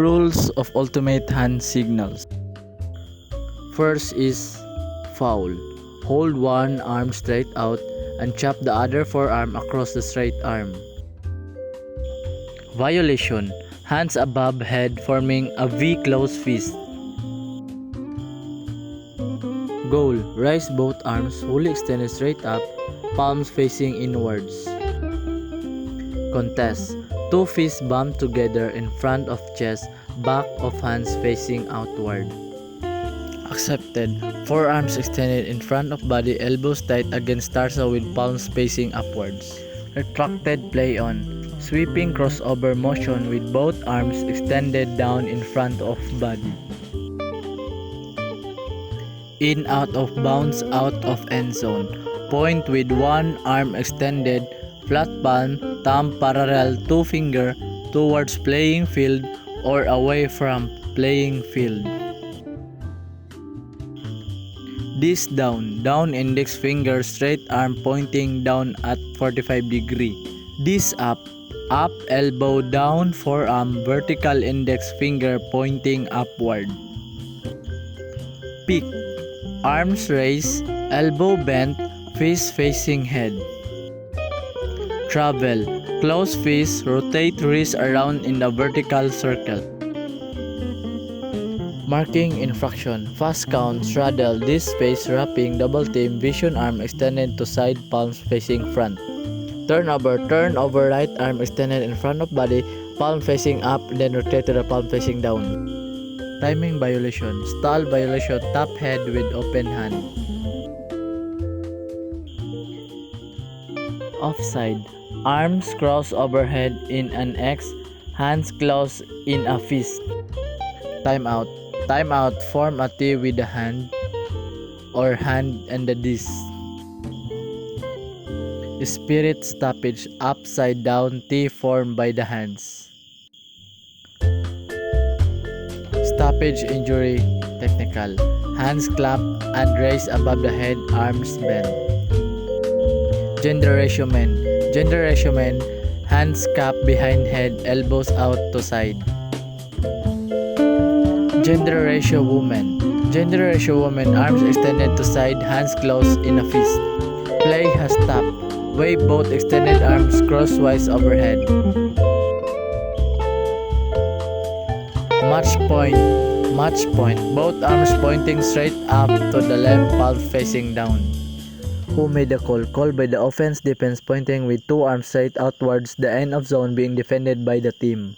Rules of ultimate hand signals. First is foul. Hold one arm straight out and chop the other forearm across the straight arm. Violation. Hands above head forming a V closed fist. Goal. Raise both arms fully extended straight up, palms facing inwards. Contest. Two fists bumped together in front of chest, back of hands facing outward. Accepted. Forearms extended in front of body, elbows tight against torso with palms facing upwards. Retracted play on. Sweeping crossover motion with both arms extended down in front of body. In out of bounds out of end zone. Point with one arm extended, flat palm, thumb parallel, two finger towards playing field or away from playing field. This down index finger straight arm pointing down at 45 degree. This up elbow down forearm vertical index finger pointing upward. Peek. Arms raised, elbow bent, fist facing head. Travel. Close fist, rotate wrist around in a vertical circle. Marking infraction. Fast count, straddle, this space, wrapping, double team, vision arm extended to side, palms facing front. Turnover right arm extended in front of body, palm facing up, then rotate to the palm facing down. Timing violation. Stall violation, tap head with open hand. Offside. Arms cross overhead in an X, hands closed in a fist. Timeout. Timeout. Form a T with the hand or hand and the disc. Spirit stoppage. Upside down T formed by the hands. Stoppage injury technical. Hands clap and raise above the head, arms bent. Gender ratio men. Gender ratio men. Hands cup behind head, elbows out to side. Gender ratio woman. Gender ratio woman. Arms extended to side, hands closed in a fist. Play has stopped. Wave both extended arms crosswise overhead. Match point. Match point. Both arms pointing straight up to the left, palm facing down. Who made the call? Call by the offense, defense pointing with two arms straight outwards, the end of zone being defended by the team.